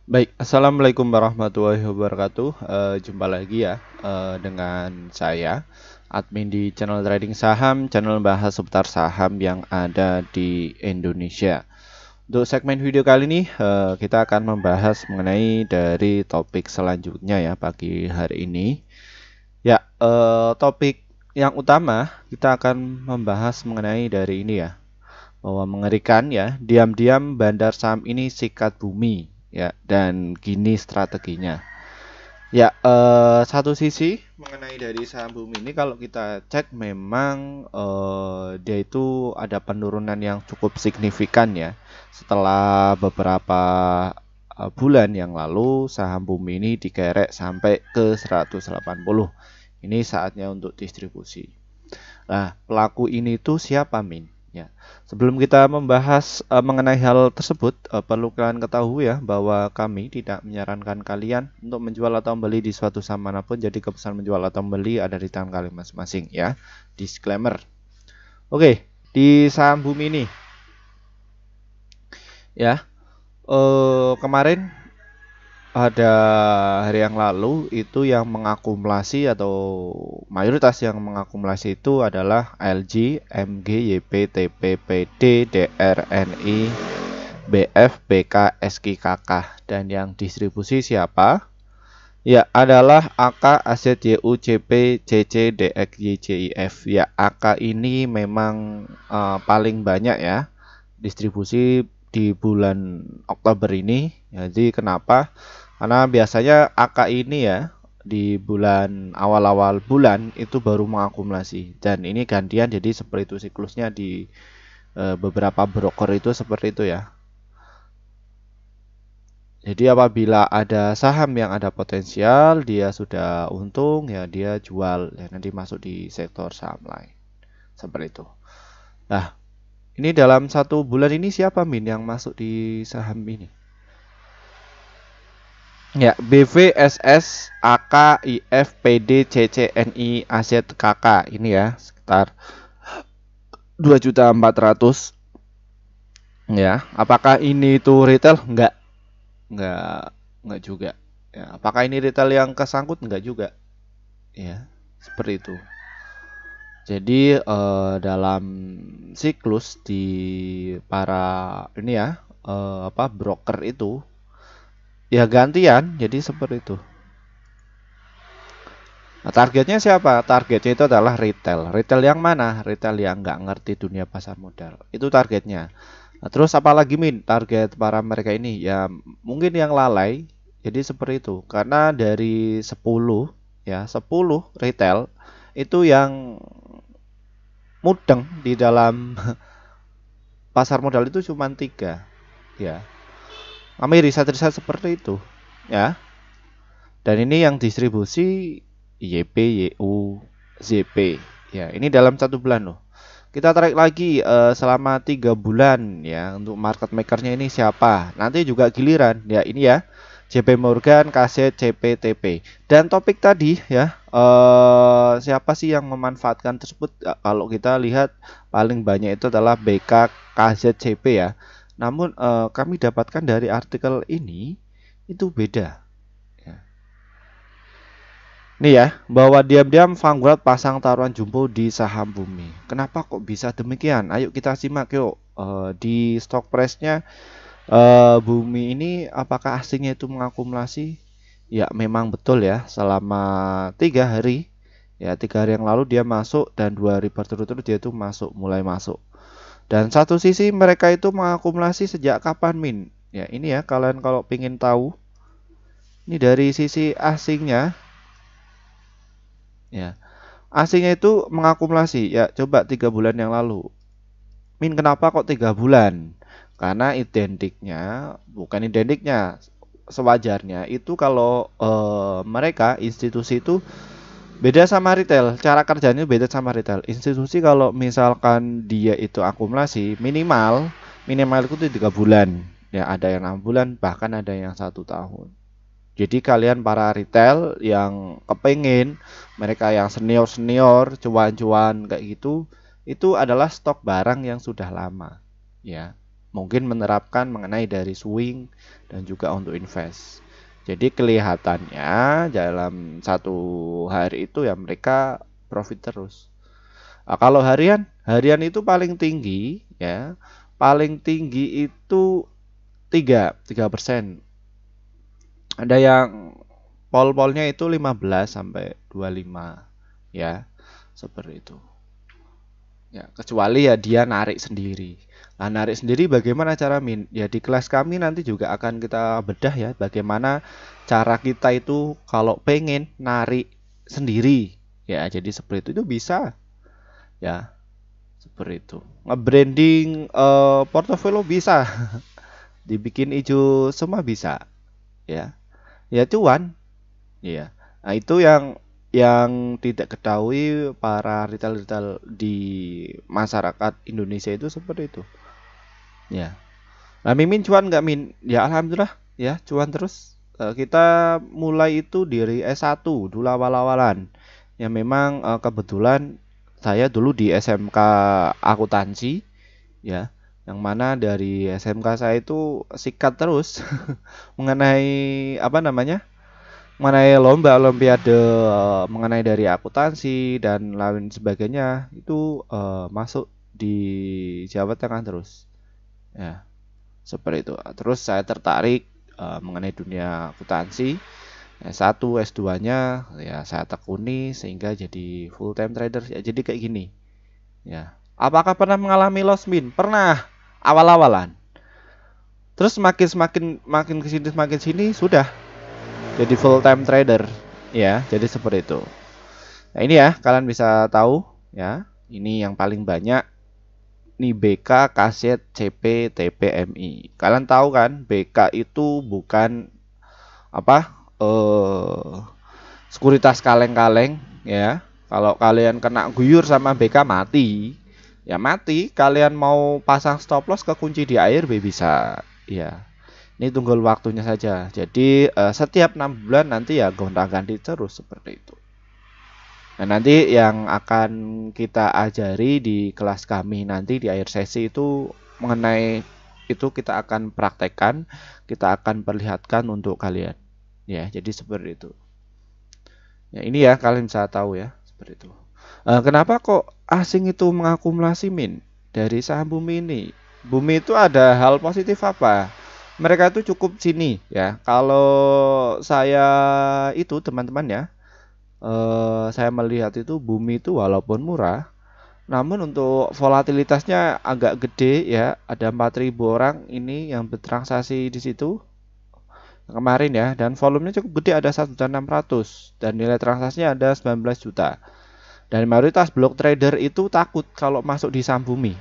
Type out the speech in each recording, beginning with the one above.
Baik, assalamualaikum warahmatullahi wabarakatuh. Jumpa lagi ya dengan saya, admin di channel trading saham, channel bahas seputar saham yang ada di Indonesia. Untuk segmen video kali ini, kita akan membahas mengenai dari topik selanjutnya ya pagi hari ini. Ya, topik yang utama kita akan membahas mengenai dari ini ya, bahwa mengerikan ya, diam-diam bandar saham ini sikat bumi ya, dan gini strateginya. Ya, satu sisi mengenai dari saham bumi ini kalau kita cek memang dia itu ada penurunan yang cukup signifikan ya. Setelah beberapa bulan yang lalu saham bumi ini dikerek sampai ke 180. Ini saatnya untuk distribusi. Nah, pelaku ini tuh siapa, Min? Ya. Sebelum kita membahas mengenai hal tersebut, perlu kalian ketahui ya bahwa kami tidak menyarankan kalian untuk menjual atau membeli di suatu saham manapun. Jadi keputusan menjual atau membeli ada di tangan kalian masing-masing ya. Disclaimer. Oke, di saham bumi ini ya. Kemarin pada hari yang lalu itu yang mengakumulasi atau mayoritas yang mengakumulasi itu adalah LG, MG, YP, TP, PD, DR, NI, BF, BK, SK, KK. Dan yang distribusi siapa? Ya, adalah AK, AZ, YU, CP, CC, DX, YCIF. Ya, AK ini memang paling banyak ya distribusi di bulan Oktober ini. Jadi kenapa? Karena biasanya AK ini ya di bulan awal-awal bulan itu baru mengakumulasi, dan ini gantian, jadi seperti itu siklusnya di beberapa broker itu seperti itu ya. Jadi apabila ada saham yang ada potensial, dia sudah untung ya dia jual ya, nanti masuk di sektor saham lain. Seperti itu. Nah, ini dalam satu bulan ini siapa Min yang masuk di saham ini? Ya, BV, SS, AK, IF, PD, CC, NI, AZ, KK ini ya sekitar 2.400.000 ya. Apakah ini itu retail? Enggak juga. Ya, apakah ini retail yang kesangkut? Enggak juga. Ya, seperti itu. Jadi dalam siklus di para ini ya broker itu ya gantian, jadi seperti itu. Nah, targetnya siapa? Targetnya itu adalah retail. Retail yang mana? Retail yang nggak ngerti dunia pasar modal. Itu targetnya. Nah, terus apalagi Min? Target para mereka ini ya mungkin yang lalai. Jadi seperti itu. Karena dari 10 ya, 10 retail itu yang mudeng di dalam pasar modal itu cuma 3 ya. Kami riset-riset seperti itu ya. Dan ini yang distribusi YP, YU, ZP. Ya, ini dalam satu bulan loh. Kita tarik lagi selama 3 bulan ya untuk market makernya ini siapa. Nanti juga giliran ya ini ya. JP Morgan, KZ, CPTP. Dan topik tadi ya siapa sih yang memanfaatkan tersebut? Kalau kita lihat paling banyak itu adalah BK, KZ, CP ya. Namun kami dapatkan dari artikel ini itu beda. Nih ya, bahwa diam-diam Vanguard pasang taruhan jumbo di saham bumi. Kenapa kok bisa demikian? Ayo kita simak yuk. Di stock price-nya bumi ini apakah asingnya itu mengakumulasi? Ya memang betul ya. Selama 3 hari, ya 3 hari yang lalu dia masuk, dan 2 hari berturut-turut dia itu mulai masuk. Dan satu sisi mereka itu mengakumulasi sejak kapan Min? Ya ini ya, kalian kalau ingin tahu, ini dari sisi asingnya. Ya, asingnya itu mengakumulasi ya, coba 3 bulan yang lalu. Min, kenapa kok 3 bulan? Karena bukan identiknya, sewajarnya itu kalau mereka institusi itu beda sama retail, cara kerjanya beda sama retail. Institusi kalau misalkan dia itu akumulasi minimal itu 3 bulan, ya ada yang 6 bulan, bahkan ada yang 1 tahun. Jadi kalian para retail yang kepengen, mereka yang senior-senior, cuan-cuan kayak gitu, itu adalah stok barang yang sudah lama, ya. mungkin menerapkan mengenai dari swing dan juga untuk invest. Jadi kelihatannya dalam satu hari itu ya mereka profit terus. Nah, kalau harian itu paling tinggi ya, paling tinggi itu 3%. Ada yang pol-polnya itu 15 sampai 25 ya, seperti itu. Ya, kecuali ya dia narik sendiri. Nah, narik sendiri bagaimana cara min? Ya di kelas kami nanti juga akan kita bedah ya bagaimana cara kita itu kalau pengen narik sendiri. Ya, jadi seperti itu bisa ya, seperti itu. Nge-branding portofolio bisa. Dibikin hijau semua bisa ya. Ya cuan. Iya. Nah, itu yang tidak ketahui para retail-retail di masyarakat Indonesia itu seperti itu. Ya. Nah, Mimin cuan nggak Min? Ya alhamdulillah ya cuan terus. Kita mulai itu dari S1 dulu awal-awalan. Ya memang kebetulan saya dulu di SMK akuntansi ya. Yang mana dari SMK saya itu sikat terus mengenai apa namanya? Mengenai lomba olimpiade mengenai dari akuntansi dan lain sebagainya itu masuk di Jawa Tengah terus ya seperti itu. Terus saya tertarik mengenai dunia akuntansi. S1 S2-nya ya saya tekuni sehingga jadi full time trader ya, jadi kayak gini ya. Apakah pernah mengalami loss min? Pernah awal-awalan, terus makin kesini semakin sini sudah jadi full time trader ya, jadi seperti itu. Nah ini ya kalian bisa tahu ya, ini yang paling banyak nih BK, kaset, CP, TPMI. Kalian tahu kan BK itu bukan apa sekuritas kaleng-kaleng ya. Kalau kalian kena guyur sama BK mati ya mati. Kalian mau pasang stop loss kekunci di air bisa ya. Ini tunggu waktunya saja. Jadi setiap 6 bulan nanti ya gonta-ganti terus seperti itu. Nah, nanti yang akan kita ajari di kelas kami nanti di akhir sesi itu mengenai itu kita akan praktekkan, kita akan perlihatkan untuk kalian. Ya, jadi seperti itu. Ya, ini ya kalian bisa tahu ya, seperti itu. Kenapa kok asing itu mengakumulasi min dari saham Bumi ini? Bumi itu ada hal positif apa? Mereka itu cukup sini ya. Kalau saya itu teman-teman ya, saya melihat itu Bumi itu walaupun murah, namun untuk volatilitasnya agak gede ya. Ada 4.000 orang ini yang bertransaksi di situ kemarin ya, dan volumenya cukup gede, ada 1.600.000 dan nilai transaksinya ada 19 juta. Dan mayoritas block trader itu takut kalau masuk di saham Bumi.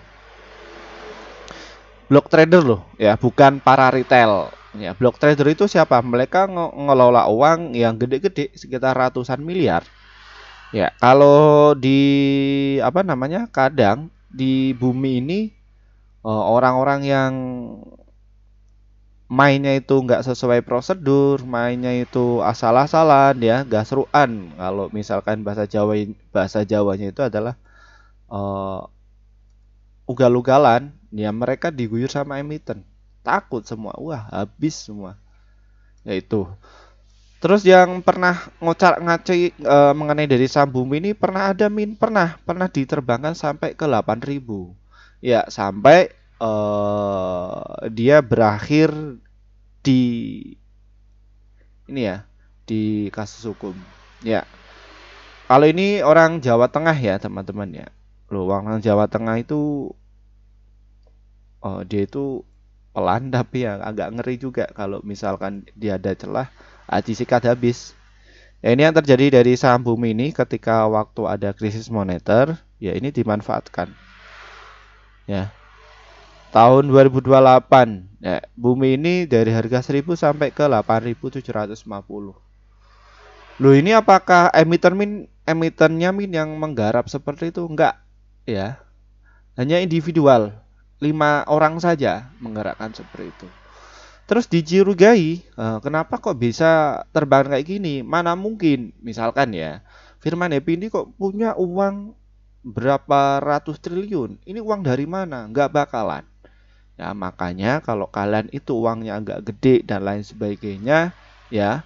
Block trader loh ya, bukan para retail ya. Block trader itu siapa? Mereka ngelola uang yang gede-gede sekitar ratusan miliar ya. Kalau di apa namanya, kadang di Bumi ini orang-orang yang mainnya itu nggak sesuai prosedur, mainnya itu asal-asalan ya, gasruan. Kalau misalkan bahasa Jawanya itu adalah ugal-ugalan ya, mereka diguyur sama emiten, takut semua, wah habis semua yaitu. Terus yang pernah ngocar ngacai mengenai dari saham Bumi ini pernah ada min, pernah diterbangkan sampai ke 8.000 ya, sampai dia berakhir di ini ya, di kasus hukum ya. Kalau ini orang Jawa Tengah ya teman-teman ya, loh orang Jawa Tengah itu dia itu pelan tapi ya agak ngeri juga. Kalau misalkan dia ada celah disikat habis ya. Ini yang terjadi dari saham Bumi ini ketika waktu ada krisis moneter ya, ini dimanfaatkan ya. Tahun 2028 ya, Bumi ini dari harga 1.000 sampai ke 8.750. Loh ini apakah emitennya min yang menggarap seperti itu? Enggak ya, hanya individual 5 orang saja menggerakkan seperti itu. Terus dicurigai, kenapa kok bisa terbang kayak gini? Mana mungkin, misalkan ya, Firman Happy ini kok punya uang berapa ratus triliun? Ini uang dari mana? Nggak bakalan. Ya, makanya kalau kalian itu uangnya agak gede dan lain sebagainya, ya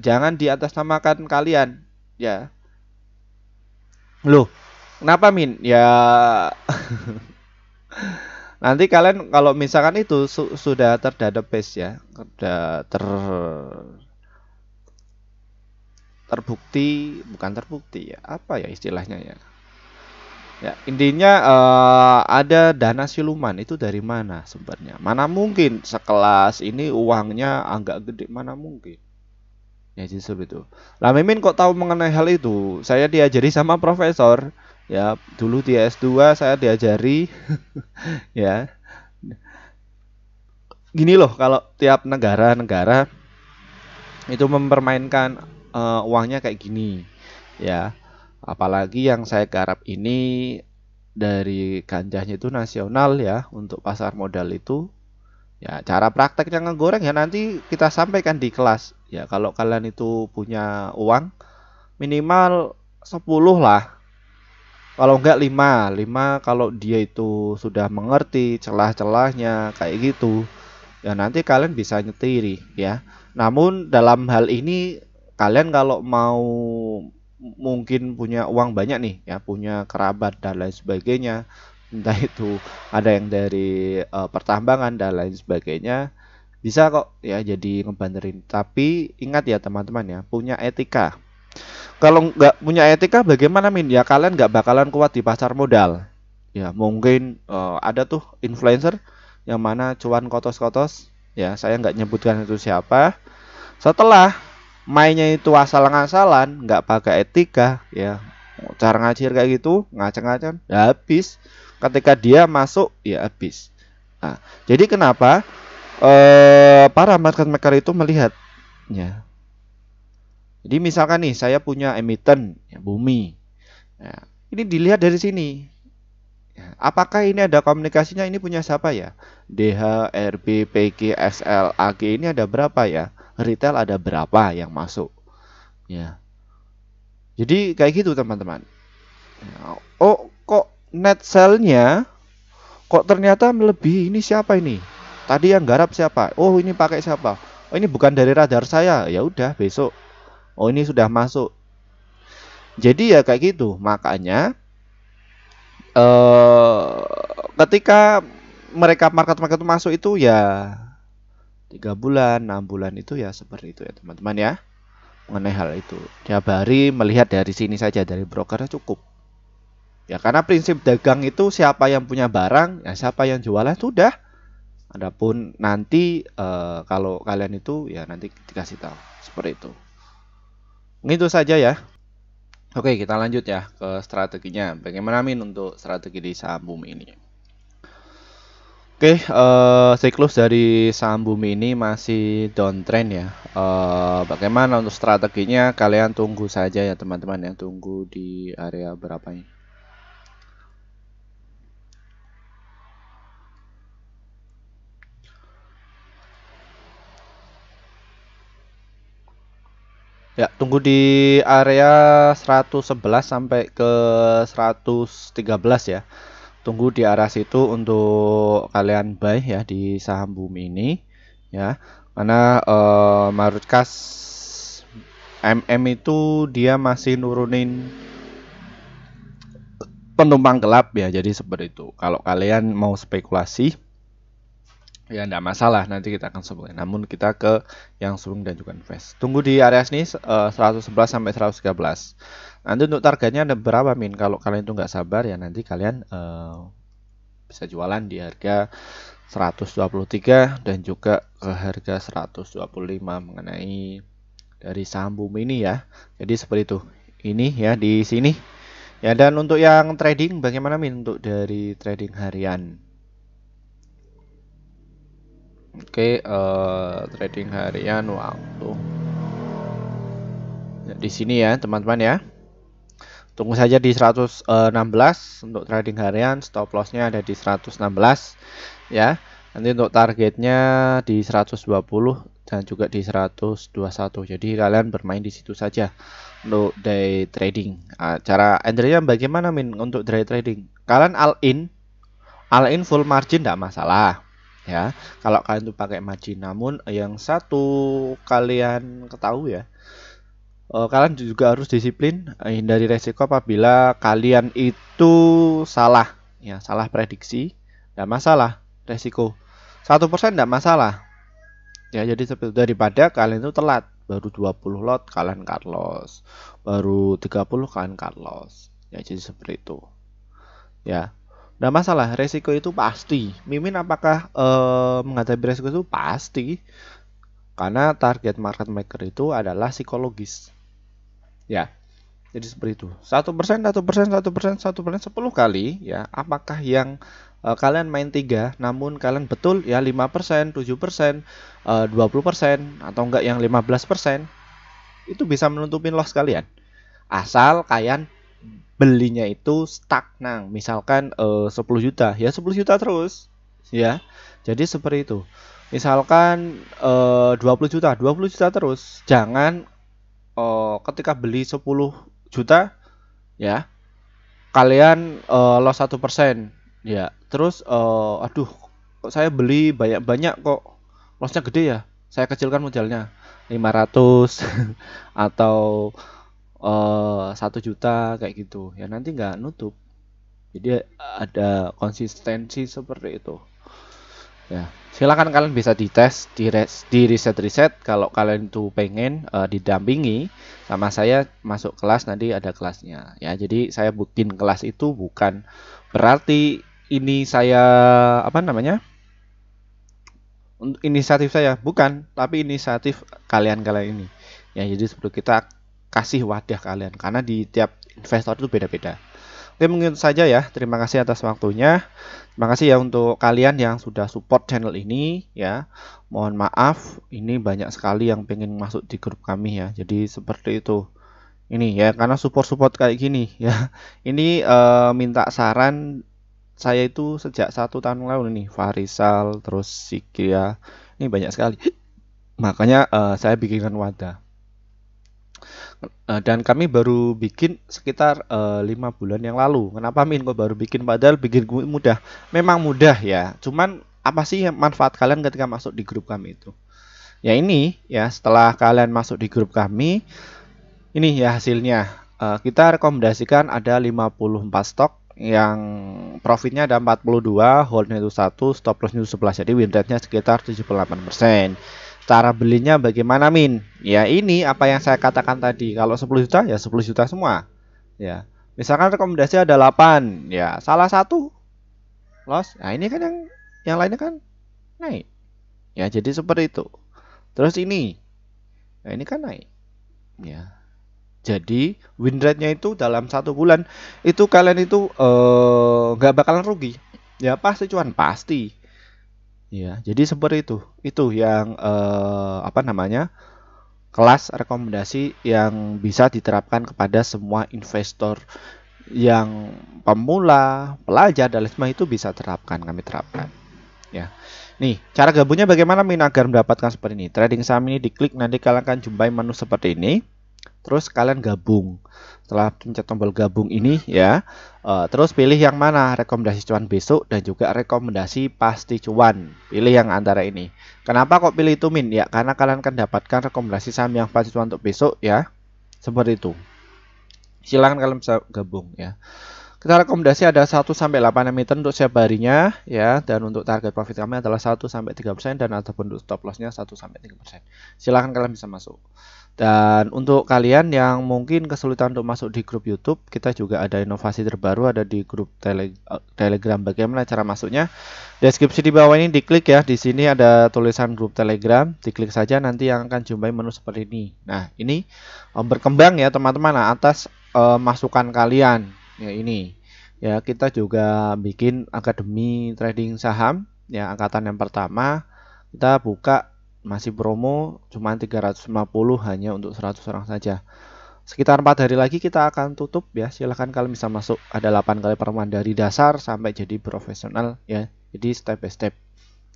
jangan diatasnamakan kalian, ya. Loh, kenapa Min? Ya nanti kalian kalau misalkan itu sudah terdatabase ya, sudah terbukti, bukan terbukti ya, apa ya istilahnya ya? Ya, intinya ada dana siluman itu dari mana sebenarnya? Mana mungkin sekelas ini uangnya agak gede, mana mungkin? Ya justru itu. Lah Mimin kok tahu mengenai hal itu? Saya diajari sama profesor. Ya, dulu di S2 saya diajari ya. Gini loh, kalau tiap negara-negara itu mempermainkan uangnya kayak gini, ya. Apalagi yang saya garap ini dari ganjanya itu nasional ya untuk pasar modal itu. Ya, cara prakteknya ngegoreng ya nanti kita sampaikan di kelas. Ya, kalau kalian itu punya uang minimal 10 lah. Kalau enggak 5 kalau dia itu sudah mengerti celah-celahnya kayak gitu. Ya nanti kalian bisa nyetiri ya. Namun dalam hal ini kalian kalau mau mungkin punya uang banyak nih ya, punya kerabat dan lain sebagainya, entah itu ada yang dari pertambangan dan lain sebagainya, bisa kok ya jadi ngebanderin. Tapi ingat ya teman-teman ya, punya etika. Kalau nggak punya etika bagaimana Min? Ya kalian nggak bakalan kuat di pasar modal. Ya mungkin ada tuh influencer yang mana cuan kotos-kotos. Ya saya nggak nyebutkan itu siapa. Setelah mainnya itu asal-asalan, nggak pakai etika, ya cara ngacir kayak gitu, ngaceng-ngaceng, ya habis. Ketika dia masuk, ya habis. Nah, jadi kenapa para market maker itu melihat, ya. Jadi misalkan nih saya punya emiten ya, bumi. Ya, ini dilihat dari sini. Ya, apakah ini ada komunikasinya? Ini punya siapa ya? DH, RB, PG, SL, AG ini ada berapa ya? Retail ada berapa yang masuk? Ya. Jadi kayak gitu teman-teman. Ya, oh kok net sell-nya kok ternyata melebihi ini siapa ini? Tadi yang garap siapa? Oh ini pakai siapa? Oh ini bukan dari radar saya. Ya udah besok. Oh ini sudah masuk. Jadi ya kayak gitu. Makanya ketika mereka market-market masuk itu ya 3 bulan, 6 bulan itu ya seperti itu ya teman-teman ya. Mengenai hal itu. Tiap hari melihat dari sini saja dari brokernya cukup. Ya karena prinsip dagang itu siapa yang punya barang, ya siapa yang jualan sudah. Adapun nanti kalau kalian itu ya nanti dikasih tahu seperti itu. Itu saja ya. Oke, kita lanjut ya ke strateginya. Bagaimana Min untuk strategi di saham bumi ini? Oke, siklus dari saham bumi ini masih downtrend ya. Bagaimana untuk strateginya? Kalian tunggu saja ya teman-teman ya. Tunggu di area berapa ini? Ya, tunggu di area 111 sampai ke 113 ya. Tunggu di arah situ untuk kalian buy ya di saham bumi ini ya. Karena mayoritas MM itu dia masih nurunin penumpang gelap ya. Jadi seperti itu. Kalau kalian mau spekulasi ya enggak masalah, nanti kita akan sebutkan. Namun kita ke yang swing dan juga invest. Tunggu di area sini 111 sampai 113. Nanti untuk targetnya ada berapa Min? Kalau kalian itu nggak sabar ya nanti kalian bisa jualan di harga 123 dan juga ke harga 125 mengenai dari saham bumi ini ya. Jadi seperti itu. Ini ya di sini. Ya dan untuk yang trading bagaimana Min untuk dari trading harian? Oke, trading harian waktu ya, di sini ya teman-teman ya. Tunggu saja di 116 untuk trading harian, stop lossnya ada di 116 ya. Nanti untuk targetnya di 120 dan juga di 121. Jadi kalian bermain di situ saja untuk day trading. Cara entry-nya bagaimana Min untuk day trading? Kalian all in all in full margin tidak masalah ya kalau kalian tuh pakai margin. Namun yang satu kalian ketahui ya, kalian juga harus disiplin, hindari resiko apabila kalian itu salah ya, salah prediksi tidak masalah, resiko 1% tidak masalah ya. Jadi seperti daripada kalian itu telat baru 20 lot kalian cut loss, baru 30 kalian cut loss ya. Jadi seperti itu ya. Nah masalah resiko itu pasti. Mimin apakah menghadapi resiko itu pasti, karena target market maker itu adalah psikologis ya. Jadi seperti itu. 1%, 1%, 1%, 1%, 10 kali ya. Apakah yang kalian main 3 namun kalian betul ya 5%, 7%, 20% atau enggak yang 15%, itu bisa menutupin loss kalian. Asal kalian belinya itu stagnan, misalkan 10 juta ya 10 juta terus ya. Jadi seperti itu. Misalkan 20 juta terus. Jangan ketika beli 10 juta ya kalian loss 1% ya. Terus aduh kok saya beli banyak-banyak kok lossnya gede ya, saya kecilkan modalnya 500 atau 1 juta kayak gitu ya, nanti nggak nutup. Jadi ada konsistensi seperti itu ya. Silakan kalian bisa dites di riset kalau kalian tuh pengen didampingi sama saya masuk kelas, nanti ada kelasnya ya. Jadi saya bikin kelas itu bukan berarti ini saya apa namanya inisiatif saya, bukan, tapi inisiatif kalian ini ya. Jadi sebelum kita kasih wadah kalian, karena di tiap investor itu beda-beda. Oke, mungkin saja ya. Terima kasih atas waktunya. Terima kasih ya untuk kalian yang sudah support channel ini ya. Mohon maaf, ini banyak sekali yang pengen masuk di grup kami ya. Jadi seperti itu. Ini ya, karena support kayak gini ya. Ini minta saran saya itu sejak 1 tahun lalu nih. Farisal, terus Sikia. Ini banyak sekali. Makanya saya bikinkan wadah. Dan kami baru bikin sekitar 5 bulan yang lalu. Kenapa Min kok baru bikin? Padahal bikin mudah. Memang mudah ya. Cuman apa sih manfaat kalian ketika masuk di grup kami itu? Ya ini ya, setelah kalian masuk di grup kami, ini ya hasilnya. Kita rekomendasikan ada 54 stok yang profitnya ada 42, holdnya itu 1, stop lossnya itu 11. Jadi win rate-nya sekitar 78%. Cara belinya bagaimana Min? Ya ini apa yang saya katakan tadi. Kalau 10 juta ya 10 juta semua. Ya. Misalkan rekomendasi ada 8, ya salah satu loss. Nah, ini kan yang lainnya kan naik. Ya, jadi seperti itu. Terus ini. Nah, ini kan naik. Ya. Jadi win rate-nya itu dalam 1 bulan itu kalian itu nggak bakalan rugi. Ya pasti cuan pasti. Ya, jadi seperti itu. Itu yang apa namanya? Kelas rekomendasi yang bisa diterapkan kepada semua investor yang pemula, pelajar dan lain itu bisa terapkan, kami terapkan. Ya. Nih, cara gabungnya bagaimana Min agar mendapatkan seperti ini? Trading saham ini diklik, nanti kalian akan jumpai menu seperti ini. Terus kalian gabung. Setelah pencet tombol gabung ini ya, terus pilih yang mana, rekomendasi cuan besok dan juga rekomendasi pasti cuan. Pilih yang antara ini. Kenapa kok pilih itu Min? Ya karena kalian akan dapatkan rekomendasi saham yang pasti cuan untuk besok ya. Seperti itu. Silahkan kalian bisa gabung ya. Kita rekomendasi ada 1 sampai 8 emiten untuk setiap harinya ya, dan untuk target profit kami adalah 1 sampai 3% dan ataupun untuk stop loss-nya 1 sampai 3%. Silahkan kalian bisa masuk. Dan untuk kalian yang mungkin kesulitan untuk masuk di grup YouTube, kita juga ada inovasi terbaru, ada di grup Telegram. Bagaimana cara masuknya? Deskripsi di bawah ini diklik ya. Di sini ada tulisan grup Telegram, diklik saja, nanti yang akan jumpai menu seperti ini. Nah, ini berkembang ya teman-teman. Nah, atas masukan kalian ya ini. Ya, kita juga bikin akademi trading saham ya, angkatan yang pertama. Kita buka masih promo cuma 350 hanya untuk 100 orang saja. Sekitar 4 hari lagi kita akan tutup ya. Silahkan kalian bisa masuk. Ada 8 kali pertemuan dari dasar sampai jadi profesional ya. Jadi step by step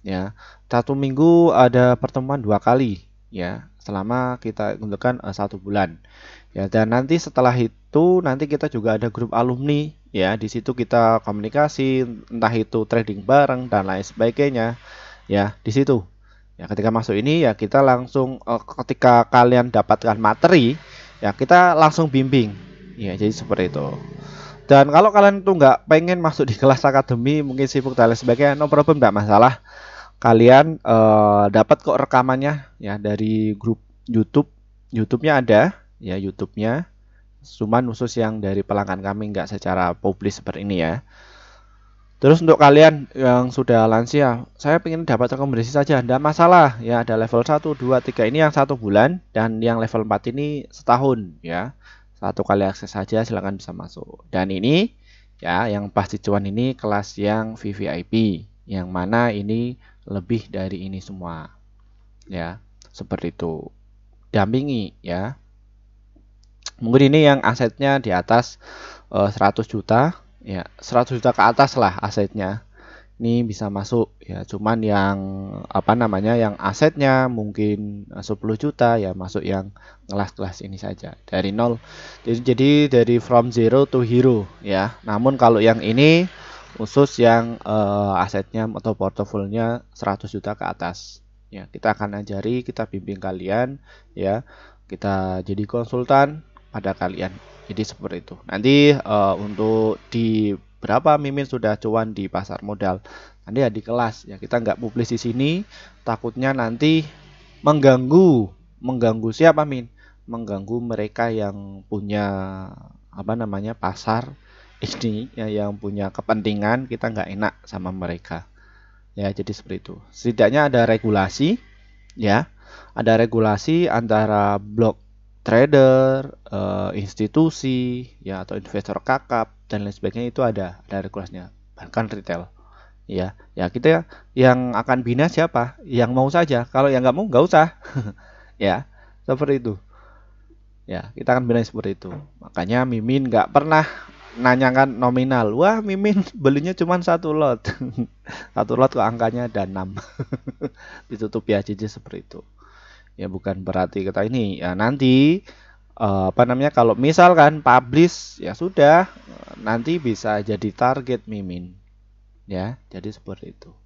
ya. 1 minggu ada pertemuan 2 kali ya, selama kita gunakan 1 bulan ya. Dan nanti setelah itu nanti kita juga ada grup alumni ya. Di situ kita komunikasi, entah itu trading bareng dan lain sebagainya ya. Di situ ya, ketika masuk ini ya kita langsung ketika kalian dapatkan materi ya kita langsung bimbing ya. Jadi seperti itu. Dan kalau kalian tuh nggak pengen masuk di kelas akademi, mungkin sibuk dan lain sebagainya, no problem, nggak masalah. Kalian dapat kok rekamannya ya dari grup YouTube. YouTube-nya ada ya, YouTube-nya. Cuman khusus yang dari pelanggan kami, nggak secara publis seperti ini ya. Terus untuk kalian yang sudah lansia, saya ingin dapat rekomendasi saja, tidak masalah ya. Ada level 1, 2, 3 ini yang 1 bulan, dan yang level 4 ini setahun ya. Satu kali akses saja, silahkan bisa masuk. Dan ini ya, yang pasti cuan ini kelas yang VVIP, yang mana ini lebih dari ini semua ya, seperti itu. Dampingi ya. Mungkin ini yang asetnya di atas 100 juta ya, 100 juta ke atas lah asetnya. Ini bisa masuk ya. Cuman yang apa namanya, yang asetnya mungkin 10 juta ya, masuk yang kelas-kelas ini saja dari nol. Jadi dari from zero to hero ya. Namun kalau yang ini khusus yang asetnya atau portofolionya 100 juta ke atas ya. Kita akan ajari, kita bimbing kalian ya. Kita jadi konsultan pada kalian. Jadi seperti itu. Nanti untuk di berapa mimin sudah cuan di pasar modal, nanti ya di kelas ya. Kita nggak publis di sini, takutnya nanti mengganggu siapa min? Mengganggu mereka yang punya apa namanya pasar ini ya, yang punya kepentingan, kita nggak enak sama mereka ya. Jadi seperti itu. Setidaknya ada regulasi ya, ada regulasi antara blok trader, institusi ya, atau investor kakap dan lain sebagainya, itu ada regulasinya. Bahkan retail ya. Ya kita yang akan bina siapa? Yang mau saja. Kalau yang nggak mau nggak usah. Ya, seperti itu. Ya, kita akan bina seperti itu. Makanya Mimin nggak pernah nanyakan nominal. Wah, Mimin belinya cuma 1 lot. 1 lot kok angkanya ada 6. Ditutup ya, jadi seperti itu. Ya bukan berarti kita ini ya nanti apa namanya, kalau misalkan publish ya sudah, nanti bisa jadi target mimin ya. Jadi seperti itu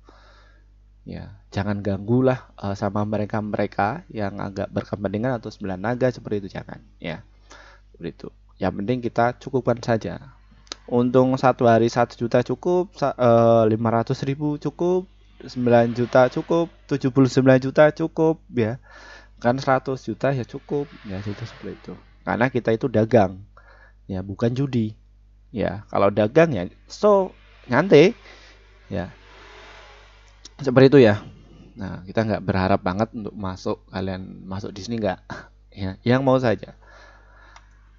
ya. Jangan ganggulah sama mereka yang agak berkepentingan atau 9 naga seperti itu, jangan ya. Seperti itu. Yang penting kita cukupkan saja. Untung 1 hari 1 juta cukup, 500.000 cukup, 9 juta cukup, 79 juta cukup ya. Kan 100 juta ya cukup ya. Itu seperti itu. Karena kita itu dagang ya, bukan judi ya. Kalau dagang ya nyantai ya, seperti itu ya. Nah, kita nggak berharap banget untuk kalian masuk di sini, nggak ya, yang mau saja.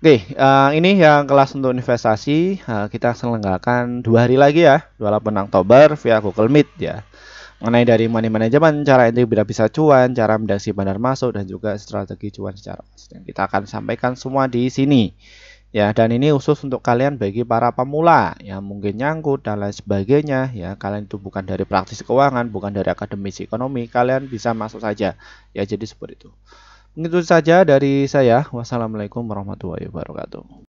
Oke, ini yang kelas untuk investasi kita selenggarakan 2 hari lagi ya, 28 Oktober via Google Meet ya. Mengenai dari money management, cara ente bisa cuan, cara mendeteksi bandar masuk, dan juga strategi cuan secara konsisten. Kita akan sampaikan semua di sini. Ya, dan ini khusus untuk kalian bagi para pemula yang mungkin nyangkut dan lain sebagainya ya. Kalian itu bukan dari praktisi keuangan, bukan dari akademisi ekonomi, kalian bisa masuk saja. Ya, jadi seperti itu. Itu saja dari saya. Wassalamualaikum warahmatullahi wabarakatuh.